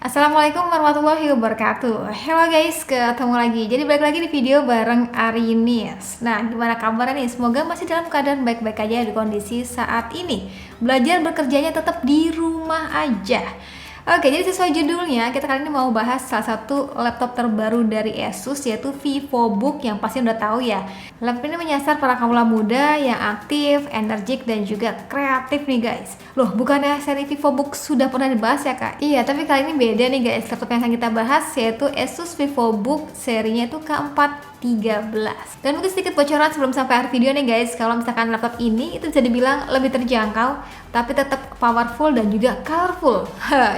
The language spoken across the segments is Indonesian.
Assalamualaikum warahmatullahi wabarakatuh. Hello guys, ketemu lagi. Jadi balik lagi di video bareng Arinis. Nah, gimana kabarnya nih? Semoga masih dalam keadaan baik-baik aja di kondisi saat ini. Belajar bekerjanya tetap di rumah aja. Oke, jadi sesuai judulnya, kita kali ini mau bahas salah satu laptop terbaru dari Asus, yaitu VivoBook, yang pasti udah tahu ya. Laptop ini menyasar para kaum muda yang aktif, energik, dan juga kreatif nih guys. Loh, bukannya seri VivoBook sudah pernah dibahas ya kak? Iya, tapi kali ini beda nih guys. Laptop yang akan kita bahas yaitu Asus VivoBook serinya itu K413. Dan mungkin sedikit bocoran sebelum sampai akhir video nih guys, kalau misalkan laptop ini itu bisa dibilang lebih terjangkau, tapi tetap powerful dan juga colorful.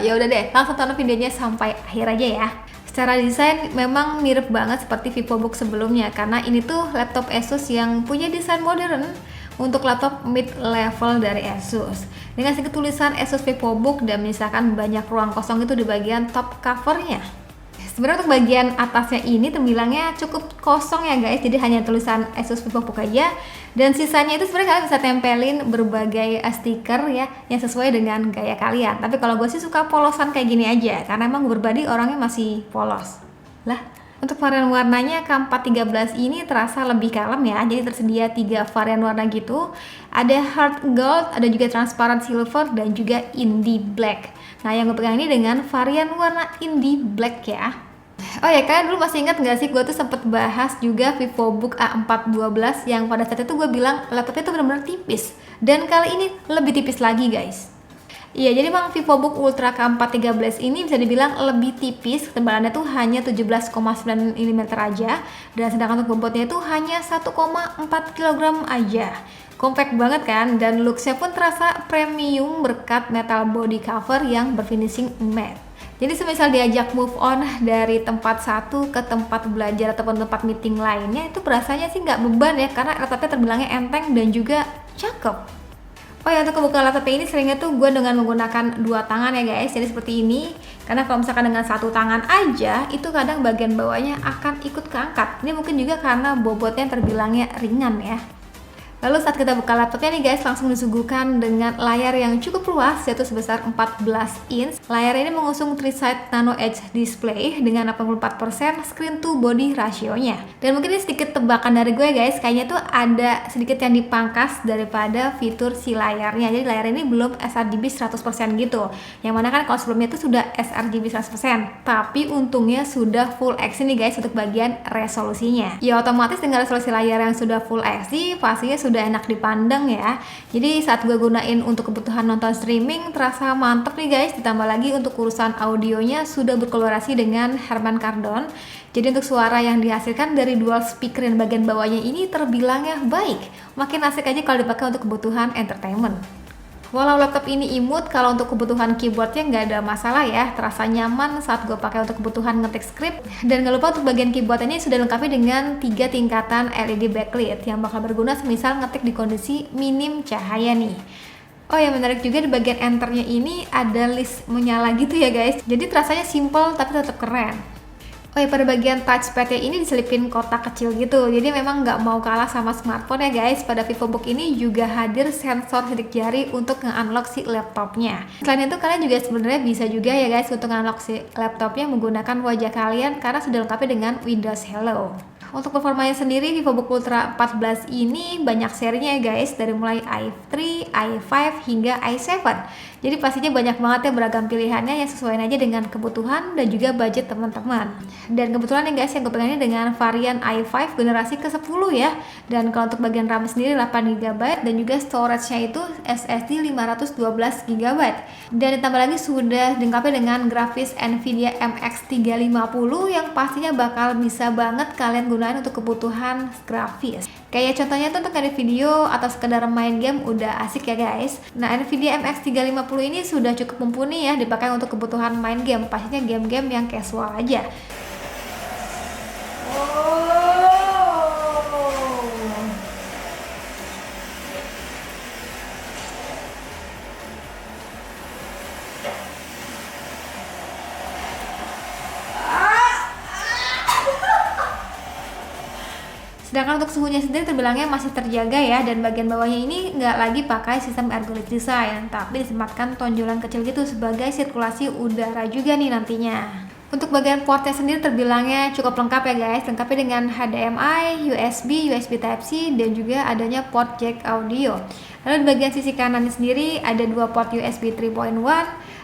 Ya udah deh, langsung tonton videonya sampai akhir aja ya. Secara desain memang mirip banget seperti VivoBook sebelumnya, karena ini tuh laptop Asus yang punya desain modern untuk laptop mid level dari Asus. Dengan sedikit tulisan Asus VivoBook dan misalkan banyak ruang kosong itu di bagian top covernya. Sebenarnya untuk bagian atasnya ini terbilangnya cukup kosong ya guys, jadi hanya tulisan Asus VivoBook aja, dan sisanya itu sebenarnya kalian bisa tempelin berbagai stiker ya yang sesuai dengan gaya kalian. Tapi kalau gue sih suka polosan kayak gini aja, karena emang gue pribadi orangnya masih polos lah. Untuk varian warnanya K413 ini terasa lebih kalem ya, jadi tersedia 3 varian warna gitu. Ada hard gold, ada juga transparent silver, dan juga indie black. Nah, yang gue pegang ini dengan varian warna indie black ya. Oh ya, kalian dulu masih ingat nggak sih, gue tuh sempet bahas juga VivoBook A412 yang pada saat itu gue bilang laptopnya tuh benar-benar tipis. Dan kali ini lebih tipis lagi guys. Iya, jadi memang VivoBook Ultra K413 ini bisa dibilang lebih tipis, ketebalannya tuh hanya 17,9 mm aja, dan sedangkan untuk bobotnya itu hanya 1,4 kg aja. Compact banget kan, dan looksnya pun terasa premium berkat metal body cover yang berfinishing matte. Jadi semisal diajak move on dari tempat satu ke tempat belajar ataupun tempat meeting lainnya, itu berasanya sih nggak beban ya, karena laptopnya terbilangnya enteng dan juga cakep. Oh ya, untuk membuka laptop ini seringnya tuh gue dengan menggunakan dua tangan ya guys, jadi seperti ini. Karena kalau misalkan dengan satu tangan aja, itu kadang bagian bawahnya akan ikut keangkat. Ini mungkin juga karena bobotnya terbilangnya ringan ya. Lalu saat kita buka laptopnya nih guys, langsung disuguhkan dengan layar yang cukup luas, yaitu sebesar 14 inch. Layar ini mengusung 3-side Nano Edge display dengan 84% screen to body rasionya. Dan mungkin ini sedikit tebakan dari gue guys, kayaknya tuh ada sedikit yang dipangkas daripada fitur si layarnya. Jadi layar ini belum sRGB 100% gitu. Yang mana kan kalau sebelumnya itu sudah sRGB 100%. Tapi untungnya sudah Full HD nih guys untuk bagian resolusinya. Ya otomatis dengan resolusi layar yang sudah Full HD, pastinya sudah enak dipandang ya. Jadi saat gue gunain untuk kebutuhan nonton streaming terasa mantep nih guys. Ditambah lagi untuk urusan audionya sudah berkolaborasi dengan Harman Kardon. Jadi untuk suara yang dihasilkan dari dual speaker dan bagian bawahnya ini terbilangnya baik. Makin asik aja kalau dipakai untuk kebutuhan entertainment. Walau laptop ini imut, kalau untuk kebutuhan keyboardnya nggak ada masalah ya, terasa nyaman saat gue pakai untuk kebutuhan ngetik script. Dan nggak lupa untuk bagian keyboard ini sudah lengkapi dengan 3 tingkatan LED backlit yang bakal berguna semisal ngetik di kondisi minim cahaya nih. Oh yang menarik juga di bagian enternya ini ada list menyala gitu ya guys, jadi terasanya simple tapi tetap keren. Oh ya, pada bagian touchpad-nya ini diselipin kotak kecil gitu, jadi memang nggak mau kalah sama smartphone ya guys. Pada VivoBook ini juga hadir sensor sidik jari untuk nge-unlock si laptopnya. Selain itu kalian juga sebenarnya bisa juga ya guys untuk nge-unlock si laptopnya menggunakan wajah kalian karena sudah lengkapi dengan Windows Hello. Untuk performanya sendiri, VivoBook Ultra 14 ini banyak serinya ya guys, dari mulai i3, i5 hingga i7. Jadi pastinya banyak banget ya beragam pilihannya yang sesuai aja dengan kebutuhan dan juga budget teman-teman. Dan kebetulan nih guys, yang gue pegang ini dengan varian i5 generasi ke-10 ya. Dan kalau untuk bagian RAM sendiri 8GB dan juga storage-nya itu SSD 512GB. Dan ditambah lagi sudah dilengkapi dengan grafis Nvidia MX 350 yang pastinya bakal bisa banget kalian gunain untuk kebutuhan grafis. Kayak contohnya tuh untuk edit video atau sekedar main game udah asik ya guys. Nah, Nvidia MX 350 ini sudah cukup mumpuni ya dipakai untuk kebutuhan main game, pastinya game-game yang casual aja. Sedangkan untuk suhunya sendiri terbilangnya masih terjaga ya, dan bagian bawahnya ini nggak lagi pakai sistem ergolit design, tapi disematkan tonjolan kecil gitu sebagai sirkulasi udara juga nih nantinya. Untuk bagian portnya sendiri terbilangnya cukup lengkap ya guys, lengkapnya dengan HDMI, USB, USB Type-C, dan juga adanya port jack audio. Lalu di bagian sisi kanan sendiri ada dua port USB 3.1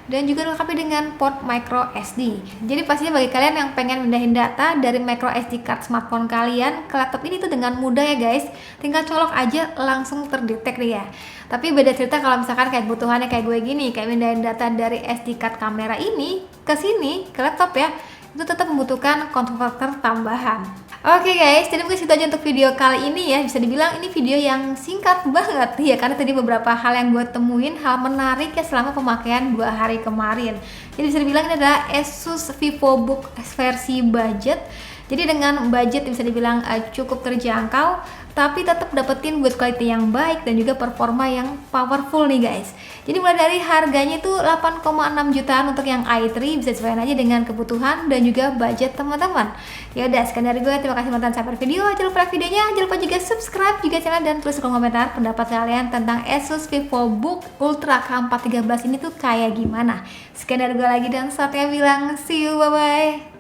dan juga dilengkapi dengan port micro SD. Jadi pastinya bagi kalian yang pengen pindahin data dari micro SD card smartphone kalian ke laptop ini tuh dengan mudah ya guys, tinggal colok aja langsung terdetek nih ya. Tapi beda cerita kalau misalkan kayak kebutuhannya kayak gue gini, kayak pindahin data dari SD card kamera ini ke sini, ke laptop ya, itu tetap membutuhkan konverter tambahan. Oke guys, jadi mungkin segitu aja untuk video kali ini ya. Bisa dibilang ini video yang singkat banget ya, karena tadi beberapa hal yang gue temuin, hal menarik ya selama pemakaian 2 hari kemarin. Jadi bisa dibilang ini adalah Asus VivoBook versi budget. Jadi dengan budget bisa dibilang cukup terjangkau, tapi tetap dapetin build quality yang baik dan juga performa yang powerful nih guys. Jadi mulai dari harganya itu 8,6 jutaan untuk yang i3, bisa sesuaikan aja dengan kebutuhan dan juga budget teman-teman. Ya udah, sekian dari gue, terima kasih teman-teman sampai video. Jangan lupa like videonya, jangan lupa juga subscribe juga channel dan tulis kolom komentar pendapat kalian tentang Asus VivoBook Ultra K413 ini tuh kayak gimana. Sekian dari gue lagi dan saatnya bilang see you, bye bye.